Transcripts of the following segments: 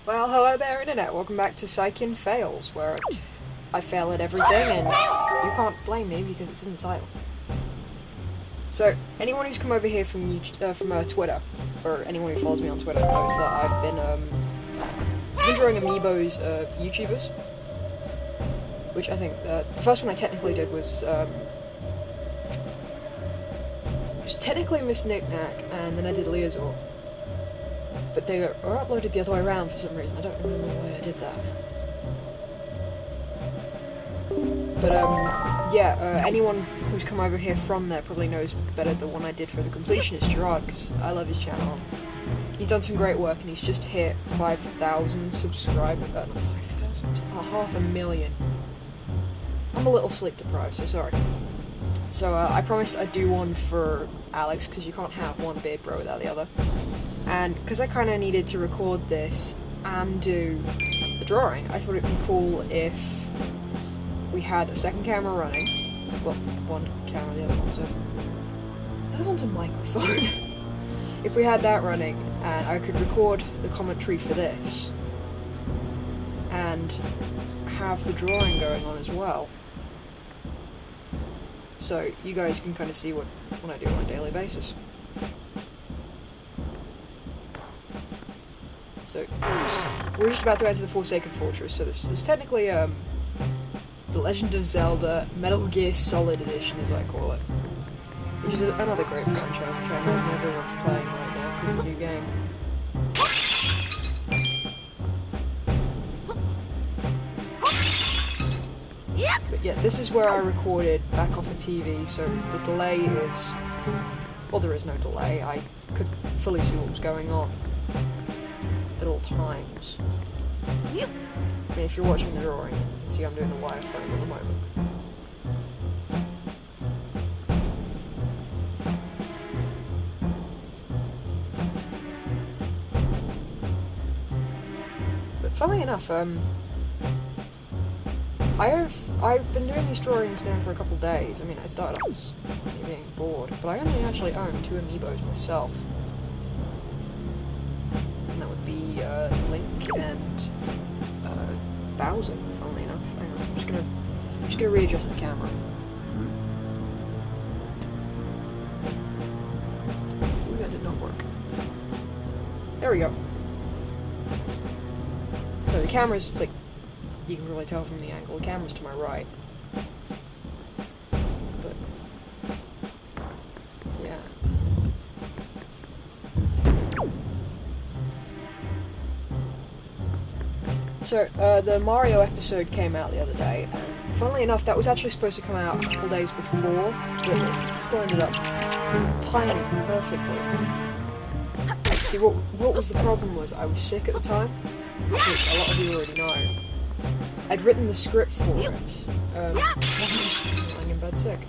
Well, hello there, Internet. Welcome back to Cykin Fails, where I fail at everything, and you can't blame me because it's in the title. So, anyone who's come over here from Twitter, or anyone who follows me on Twitter, knows that I've been drawing Amiibos of YouTubers. Which I think, the first one I technically did was technically Miss Knick-Knack, and then I did Leazor. But they were uploaded the other way around for some reason. I don't remember why I did that. But, yeah, anyone who's come over here from there probably knows better the one I did for the completionist, Gerard, because I love his channel. He's done some great work, and he's just hit 5,000 subscribers. Not 5,000? 500,000. I'm a little sleep deprived, so sorry. So, I promised I'd do one for Alex, because you can't have one beard bro without the other. And because I kind of needed to record this and do the drawing, I thought it'd be cool if we had a second camera running. Well, one camera, the other one's a microphone. If we had that running, and I could record the commentary for this, and have the drawing going on as well. So you guys can kind of see what I do on a daily basis. So, we're just about to enter the Forsaken Fortress, so this is technically, The Legend of Zelda Metal Gear Solid Edition, as I call it. Which is another great franchise, which I imagine everyone's playing right now, because of the new game. But yeah, this is where I recorded back off a TV, so the delay is... Well, there is no delay, I could fully see what was going on at all times. I mean, if you're watching the drawing, you can see I'm doing the wireframe at the moment. But funnily enough, I've been doing these drawings now for a couple days. I mean, I started off as me being bored, but I only actually own 2 Amiibos myself. Link and Bowser, funnily enough. Hang on, I'm just gonna readjust the camera. Ooh, that did not work. There we go. So the camera's like, you can really tell from the angle, the camera's to my right. But yeah. So, the Mario episode came out the other day, and funnily enough, that was actually supposed to come out a couple days before, but it still ended up timing perfectly. See, what was the problem was, I was sick at the time, which a lot of you already know. I'd written the script for it, while I was lying in bed sick.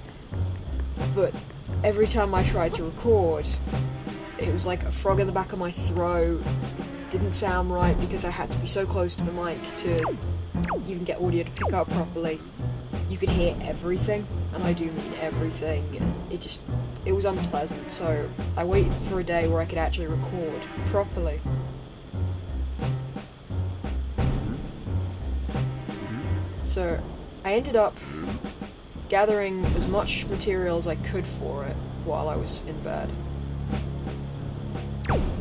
But every time I tried to record, it was like a frog in the back of my throat. Didn't sound right because I had to be so close to the mic to even get audio to pick up properly. You could hear everything, and I do mean everything, and it was unpleasant, so I waited for a day where I could actually record properly. So I ended up gathering as much material as I could for it while I was in bed.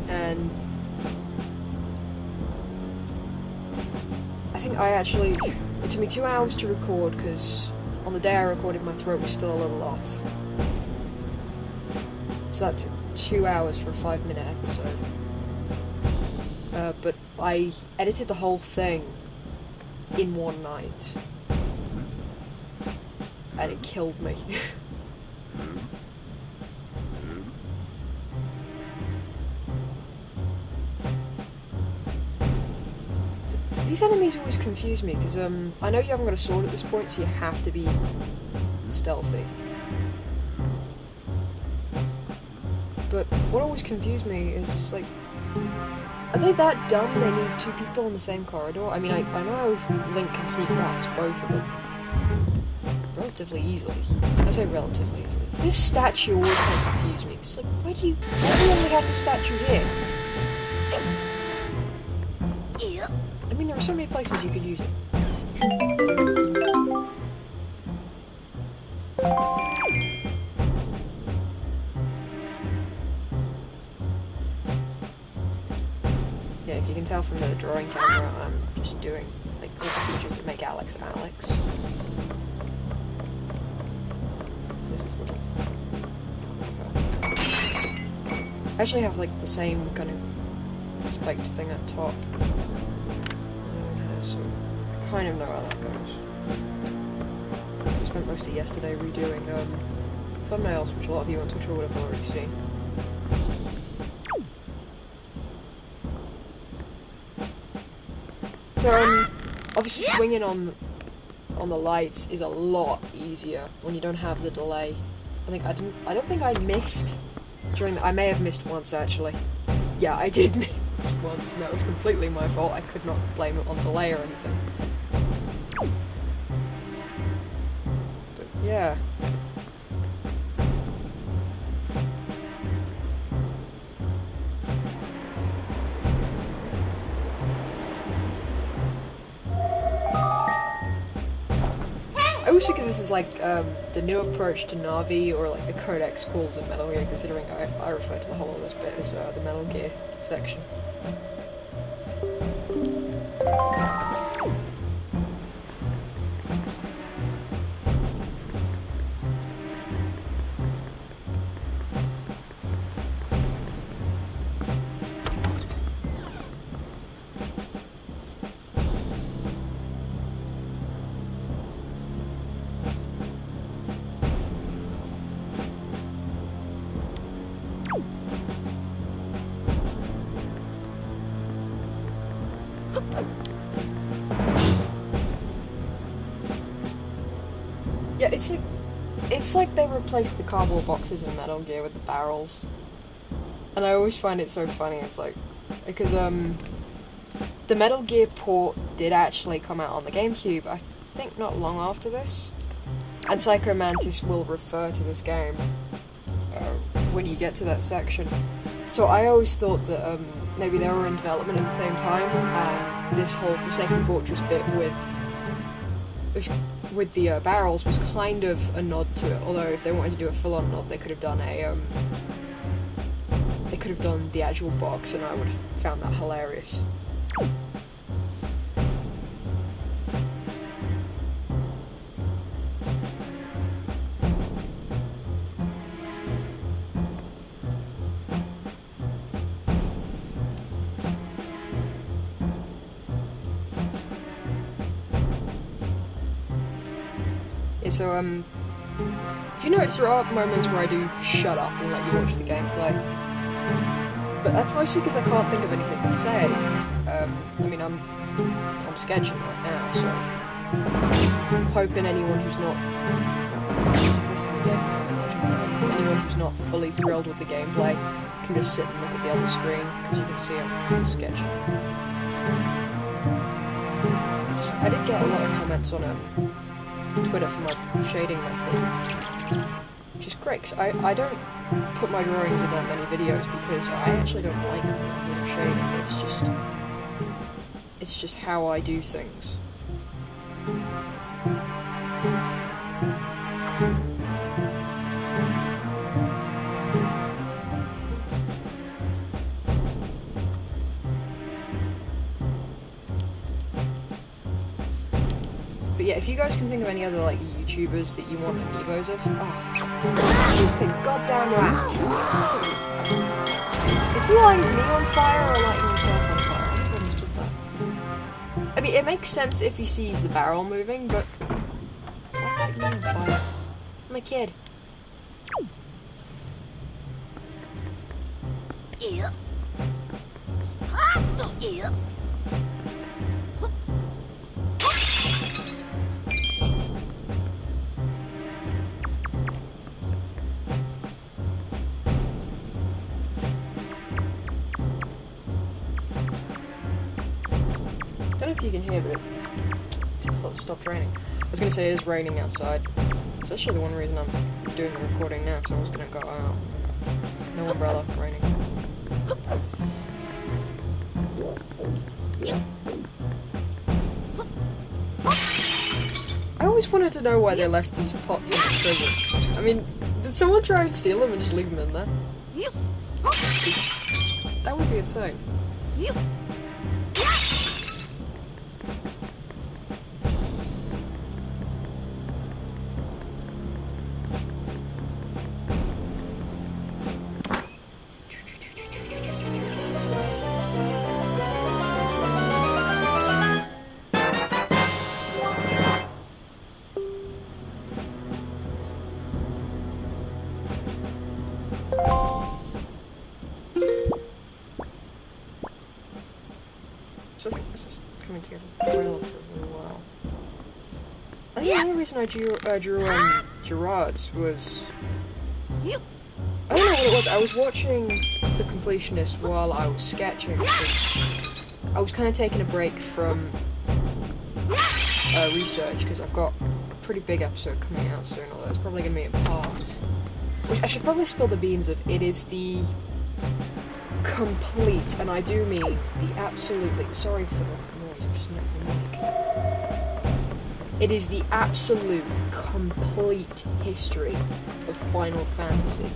And I think it took me 2 hours to record, because on the day I recorded my throat was still a little off. So that took 2 hours for a 5-minute episode. But I edited the whole thing in one night. And it killed me. These enemies always confuse me, because I know you haven't got a sword at this point, so you have to be stealthy. But what always confused me is, like, are they that dumb they need 2 people in the same corridor? I mean, I know Link can sneak past both of them relatively easily. I say relatively easily. This statue always kind of confused me. It's like, why do you only have the statue here? I mean, there are so many places you could use it. Yeah, if you can tell from the drawing camera, I'm just doing like all the features that make Alex Alex. So this is little. I actually have like the same kind of spiked thing at top. So I kind of know how that goes. I spent most of yesterday redoing thumbnails, which a lot of you on Twitter would have already seen. So obviously swinging on the lights is a lot easier when you don't have the delay. I don't think I missed during I may have missed once actually. Yeah, I did miss once, and that was completely my fault. I could not blame it on delay or anything. But yeah. I always think of this as like the new approach to Navi, or like the Codex calls in Metal Gear, considering I refer to the whole of this bit as the Metal Gear section. Yeah, it's like they replaced the cardboard boxes in Metal Gear with the barrels, and I always find it so funny. It's like because the Metal Gear port did actually come out on the GameCube, I think not long after this, and Psycho Mantis will refer to this game when you get to that section. So I always thought that maybe they were in development at the same time, and this whole Forsaken Fortress bit with the barrels was kind of a nod to it. Although if they wanted to do a full-on nod, they could have done the actual box, and I would have found that hilarious. So, if you notice, there are moments where I do shut up and let you watch the gameplay. But that's mostly because I can't think of anything to say. I mean, I'm sketching right now, so I'm hoping anyone who's not anyone who's not fully thrilled with the gameplay can just sit and look at the other screen, because you can see I'm sketching. I did get a lot of comments on Twitter for my shading method, which is great, because I don't put my drawings in that many videos because I actually don't like a bit of shading. It's just how I do things. But yeah, if you guys can think of any other like YouTubers that you want amiibos of, that stupid goddamn rat! Is he lighting me on fire or lighting himself on fire? I never understood that. I mean, it makes sense if he sees the barrel moving, but why light me on fire? I'm a kid. Yeah. Yeah. I don't know if you can hear, but it stopped raining. I was going to say it is raining outside. It's actually the one reason I'm doing the recording now, because I was going to go out. No umbrella, raining. Yeah. just wanted to know why they left these pots in the prison. I mean, did someone try and steal them and just leave them in there? 'Cause that would be insane. So I think this is coming together relatively well. I think the only reason I drew Gerard's was... I don't know what it was. I was watching The Completionist while I was sketching, because I was kind of taking a break from research, because I've got a pretty big episode coming out soon, although it's probably going to be in parts. Which I should probably spill the beans of. It is the complete, and I do mean the absolutely... Sorry for the noise, I'm just not the mic. It is the absolute complete history of Final Fantasy.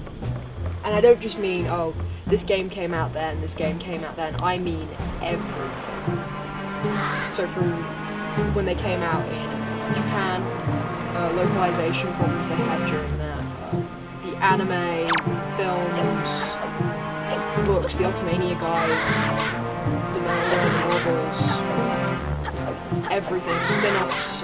And I don't just mean, oh, this game came out then, this game came out then. I mean everything. So from when they came out in Japan, localization problems they had during that, the anime, the films, books, the Ottomania guides, the manga, the novels, everything, spin-offs,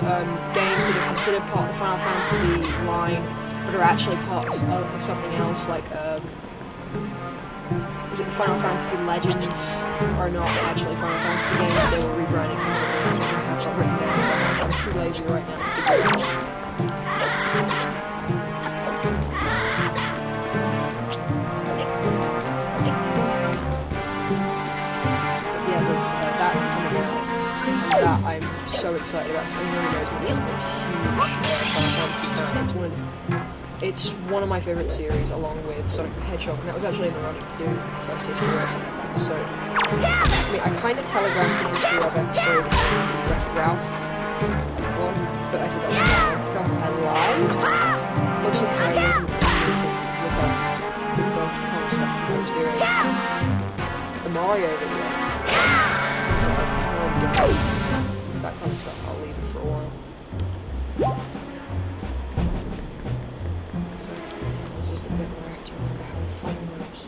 games that are considered part of the Final Fantasy line, but are actually part of something else, like, was it the Final Fantasy Legends, or not actually Final Fantasy games, they were rebranding from something else, which I have got written down, so I'm too lazy right now to figure it out. That's coming out, and that I'm so excited about, because anyone who knows me knows I'm a huge Final Fantasy fan. It's one of my favourite series, along with Sonic the Hedgehog, and that was actually in the running to do the first History of episode. I mean, I kind of telegraphed the History of episode in the Wreck-It Ralph one, but I said that was my Donkey Kong. I lied, mostly because I wasn't able to look up the Donkey Kong stuff, because I was doing the Mario video. That kind of stuff, I'll leave it for a while. So, this is the bit where I have to remember how the fun goes.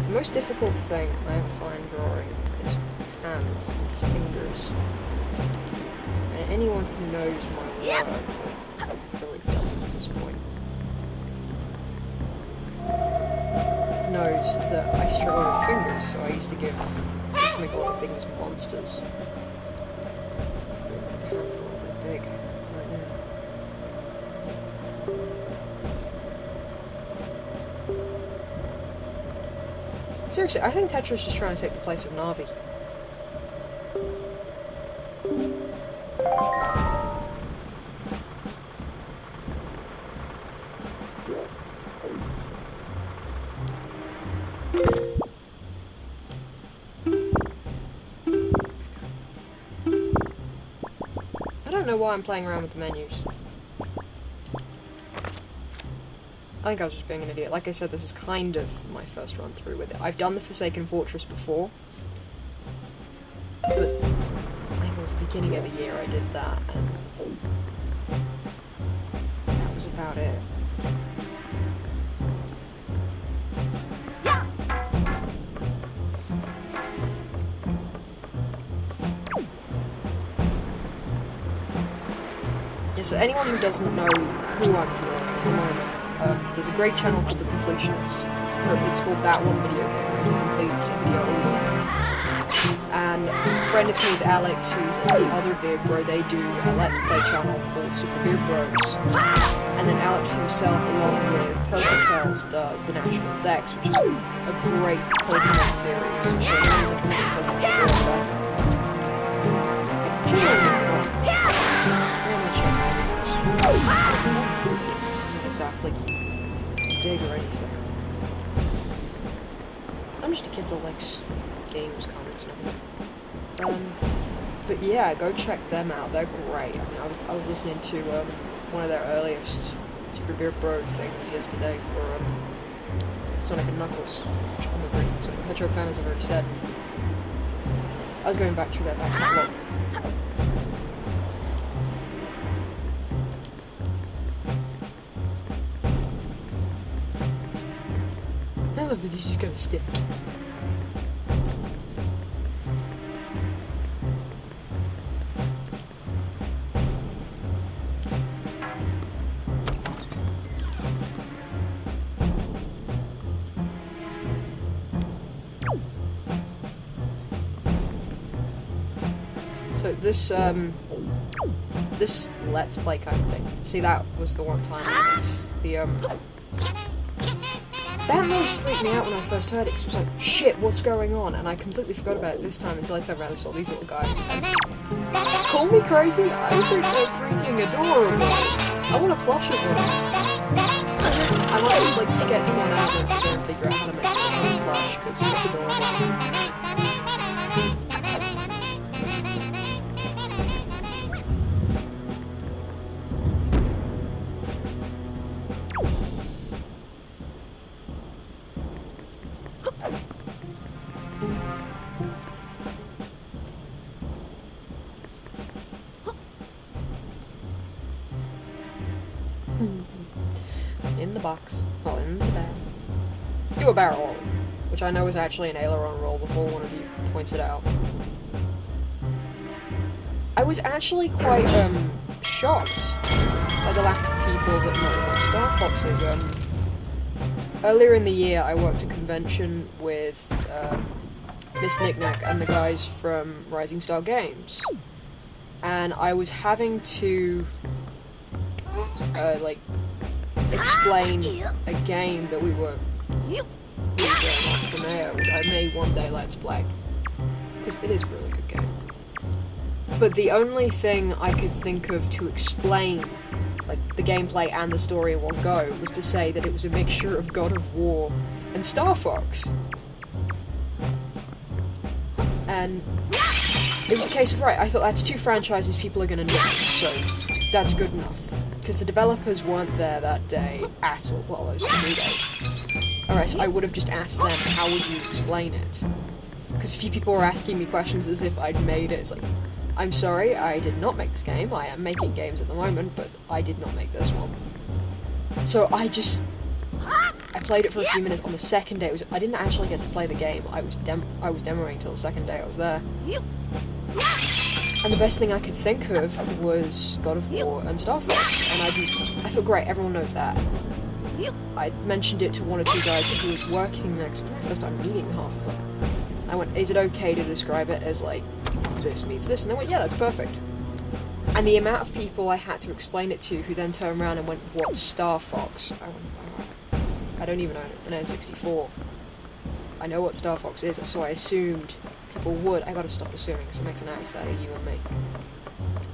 The most difficult thing I ever find drawing is hands and fingers. And anyone who knows my work really doesn't at this point. Knows that I struggle with fingers, so I used to make a lot of things monsters. The hand's a little bit big right now. Seriously, I think Tetra's just trying to take the place of Navi. I don't know why I'm playing around with the menus. I think I was just being an idiot. Like I said, this is kind of my first run through with it. I've done the Forsaken Fortress before, but I think it was the beginning of the year I did that, and that was about it. So anyone who doesn't know who I'm drawing at the moment, there's a great channel called The Completionist. It's called That One Video Game, where he completes a video a week. And a friend of his, Alex, who's in the other Beard Bro, they do a Let's Play channel called Super Beard Bros. And then Alex himself, along with Pokekells, does the National Dex, which is a great Pokemon series. So anyone who's interested in Pokemon should watch that. Genuinely forgotten. Not exactly big or anything. I'm just a kid that likes games, comics, and everything. But yeah, go check them out. They're great. I mean, I was listening to one of their earliest Super Beer Bro things yesterday for Sonic and Knuckles, which I'm a great Sonic the Hedgehog fan, as I've already said. I was going back through their back catalogue. I love that he's just got a stick. So this Let's Play kind of thing. See, that was the one time I guess that noise freaked me out when I first heard it, because it was like, shit, what's going on? And I completely forgot about it this time until I turned around and saw these little guys. And call me crazy, I think they're freaking adorable. I want a plush of one. I might like sketch one out and sit there and figure out how to make it as a plush, because it's adorable. In the box, well, in the barrel. Do a barrel roll, which I know is actually an aileron roll before one of you points it out. I was actually quite shocked by the lack of people that know what Star Fox is. Earlier in the year, I worked a convention with Miss Knickknack and the guys from Rising Star Games, and I was having to like explain a game that we were premiere, which I may one day let's play, because it is a really good game. But the only thing I could think of to explain like the gameplay and the story in one go was to say that it was a mixture of God of War and Star Fox. And it was a case of, right, I thought that's two franchises people are going to know, so that's good enough. Because the developers weren't there that day at all, well, those 3 days. Alright, so I would have just asked them, how would you explain it? Because a few people were asking me questions as if I'd made it. It's like, I'm sorry, I did not make this game. I am making games at the moment, but I did not make this one. So I played it for a few minutes. On the second day, I didn't actually get to play the game. I was demoing till the second day I was there. And the best thing I could think of was God of War and Star Fox, and I thought, great, everyone knows that. I mentioned it to one or two guys who was working there, because it was my first time meeting half of them. I went, is it okay to describe it as like, this means this? And they went, yeah, that's perfect. And the amount of people I had to explain it to who then turned around and went, what's Star Fox? I went, oh, I don't even own an N64. I know what Star Fox is, so I assumed people would. I gotta stop assuming, because it makes an ass out of you and me.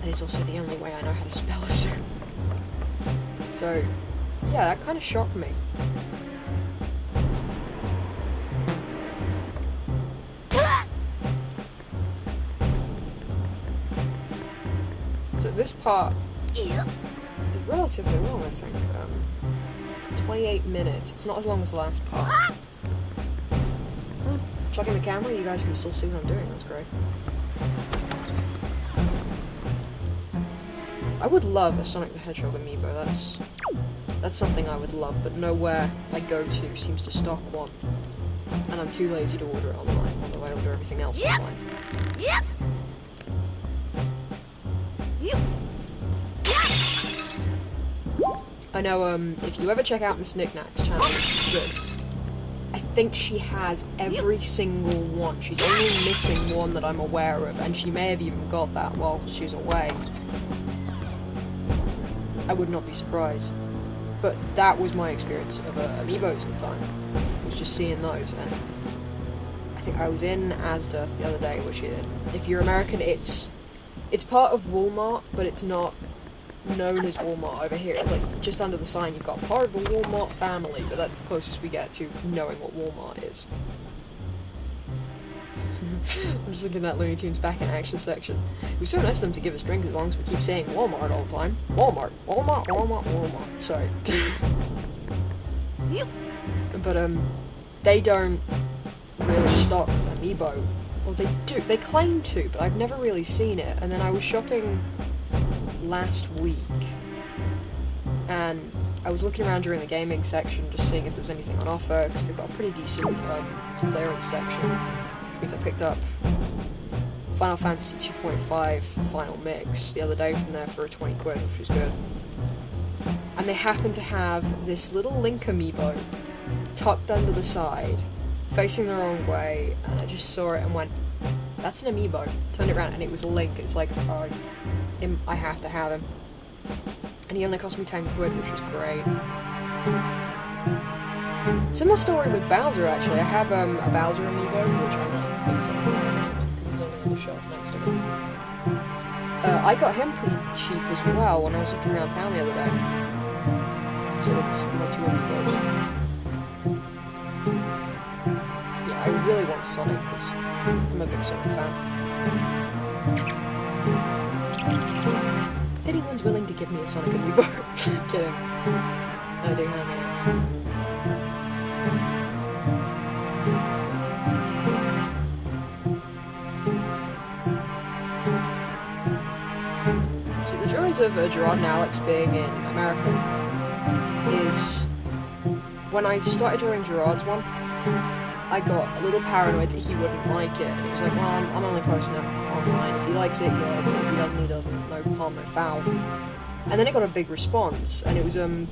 And it's also the only way I know how to spell assume. So, yeah, that kind of shocked me. So this part is relatively long, I think. It's 28 minutes. It's not as long as the last part. Checking the camera, you guys can still see what I'm doing, that's great. I would love a Sonic the Hedgehog amiibo, that's something I would love, but nowhere I go to seems to stock one. And I'm too lazy to order it online, although I order everything else online. I know, if you ever check out Miss Knickknack's channel, which you should, I think she has every single one. She's only missing one that I'm aware of, and she may have even got that while she's away. I would not be surprised. But that was my experience of Amiibos at the time, was just seeing those, and I think I was in Asda the other day, which is, if you're American, it's part of Walmart, but it's not known as Walmart over here. It's like just under the sign you've got part of the Walmart family, but that's the closest we get to knowing what Walmart is. I'm just looking at that Looney Tunes back in action section. It was so nice of them to give us drink as long as we keep saying Walmart all the time. Walmart, Walmart, Walmart, Walmart. Sorry. But they don't really stock Amiibo. Well, they do. They claim to, but I've never really seen it. And then I was shopping last week, and I was looking around during the gaming section, just seeing if there was anything on offer, because they've got a pretty decent clearance section. Which means I picked up Final Fantasy 2.5 Final Mix the other day from there for 20 quid, which was good. And they happen to have this little Link Amiibo tucked under the side, facing the wrong way, and I just saw it and went, that's an Amiibo. Turned it around and it was Link. It's like, oh, I have to have him. And he only cost me 10 quid, which was great. Similar story with Bowser, actually. I have a Bowser Amiibo, which I'm not big fan of, because he's only on the shelf next to me. I got him pretty cheap as well when I was looking around town the other day. So that's my two Amiibos. I really want Sonic, because I'm a big Sonic fan. If anyone's willing to give me a Sonic Amiibo, kidding. I do have it. See, the joys of Gerard and Alex being in America is, when I started drawing Gerard's one, I got a little paranoid that he wouldn't like it, and he was like, well, I'm only posting it online. If he likes it, he likes it. If he doesn't, he doesn't. No harm, no foul. And then it got a big response, and it was a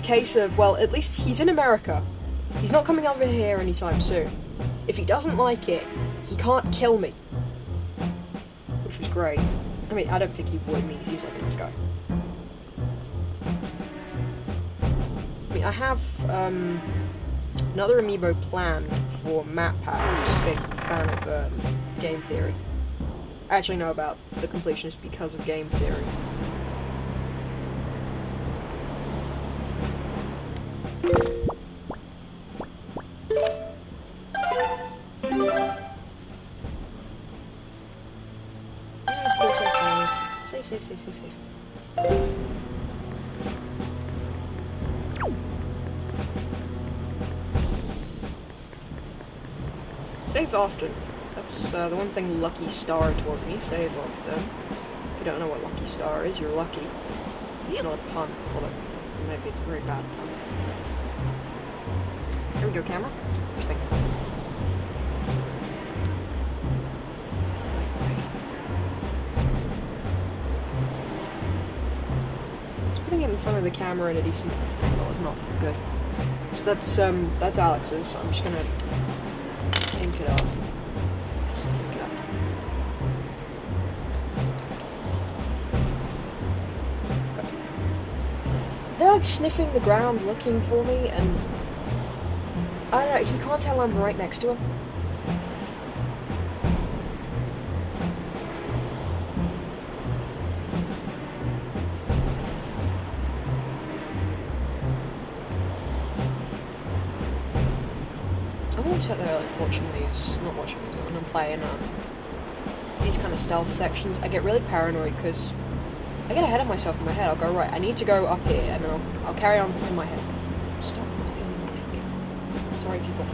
case of, well, at least he's in America. He's not coming over here anytime soon. If he doesn't like it, he can't kill me. Which was great. I mean, I don't think he would. I mean, he seems like a nice guy. I mean, I have, another Amiibo planned for Map Packs. I'm a big fan of Game Theory. I actually know about the Completionist because of Game Theory. Yeah, of course I save. Save. Save often. That's the one thing Lucky Star taught me. Save often. If you don't know what Lucky Star is, you're lucky. It's not a pun, although maybe it's a very bad pun. Here we go, camera. Just think. Just putting it in front of the camera in a decent angle is not good. So that's Alex's. So I'm just gonna ink it up. Just ink it up. Okay. They're like sniffing the ground looking for me, and I don't know, he can't tell I'm right next to him. I'm always sat there like watching these, not watching these, when I'm playing these kind of stealth sections. I get really paranoid because I get ahead of myself in my head. I'll go, right, I need to go up here, and then I'll carry on in my head. Stop looking at the mic. Sorry, people.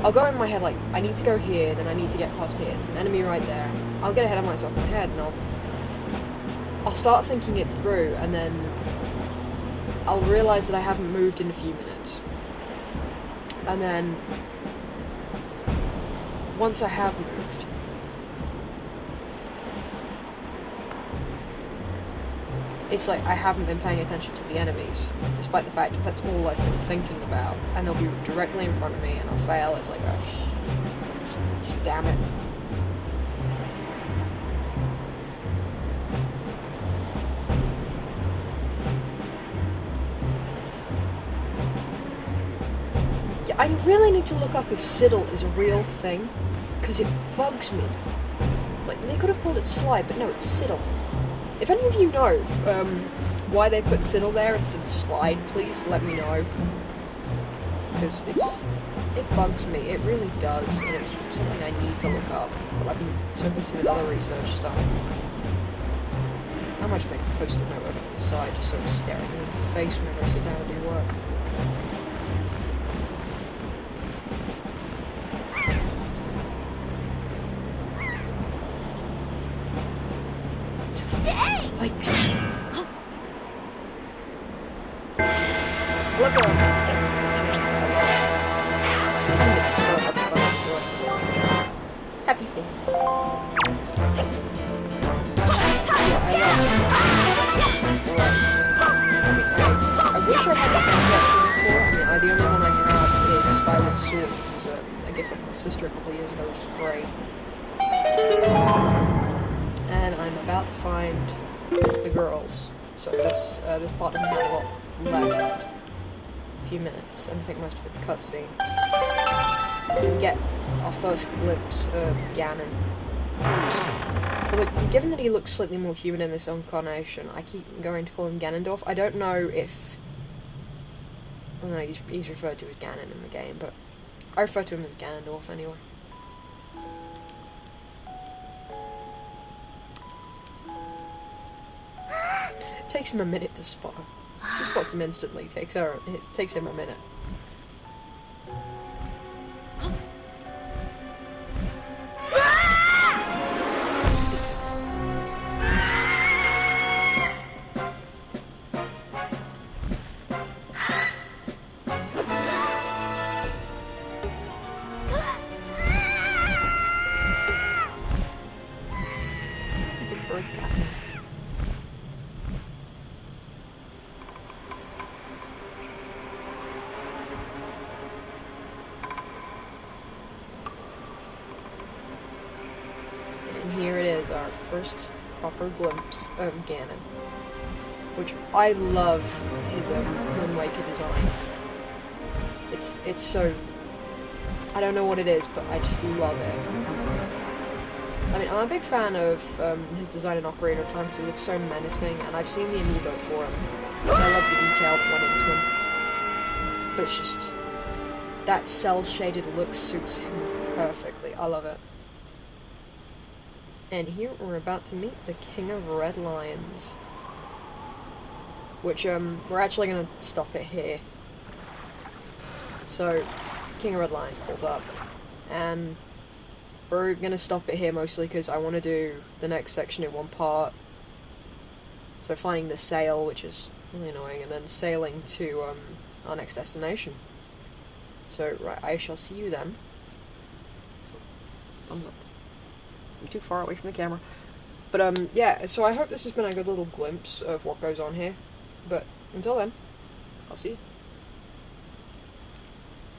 I'll go in my head like, I need to go here, then I need to get past here. There's an enemy right there. I'll get ahead of myself in my head, and I'll start thinking it through, and then I'll realise that I haven't moved in a few minutes. And then, once I have moved, it's like I haven't been paying attention to the enemies, despite the fact that that's all I've been thinking about, and they'll be directly in front of me and I'll fail. It's like, oh, just damn it. I really need to look up if Siddle is a real thing, because it bugs me. It's like, they could have called it Slide, but no, it's Siddle. If any of you know why they put Siddle there instead of Slide, please let me know. because it bugs me. It really does, and it's something I need to look up. But I've been so busy with other research stuff. I might just make a post-it note over on the side, just so it's staring me in the face whenever I sit down and do work. Spikes. I love them. I think it's well up for an episode. Happy face. Yeah, I love. I wish I had the soundtrack CD for it. I mean, the only one I have is Skyward Sword, which is a gift of my sister a couple of years ago, which is great. And I'm about to find the girls. So this part doesn't have a lot left. A few minutes, and I think most of it's cutscene. We get our first glimpse of Ganon. Although, given that he looks slightly more human in this incarnation, I keep going to call him Ganondorf. I don't know if... I don't know, he's referred to as Ganon in the game, but I refer to him as Ganondorf anyway. It takes him a minute to spot her. She spots him instantly. It takes him a minute. The big bird's got me. Here it is, our first proper glimpse of Ganon, which I love his Wind Waker design. It's so, I don't know what it is, but I just love it. I mean, I'm a big fan of his design in Ocarina of Time because it looks so menacing, and I've seen the Amiibo for him, and I love the detail that went into him. But it's just, that cel-shaded look suits him perfectly. I love it. And here we're about to meet the King of Red Lions. Which, we're actually going to stop it here. So, King of Red Lions pulls up. And we're going to stop it here mostly because I want to do the next section in one part. So finding the sail, which is really annoying, and then sailing to our next destination. So, right, I shall see you then. So, thumbs up. I'm too far away from the camera. But, yeah, so I hope this has been a good little glimpse of what goes on here. But, until then, I'll see you.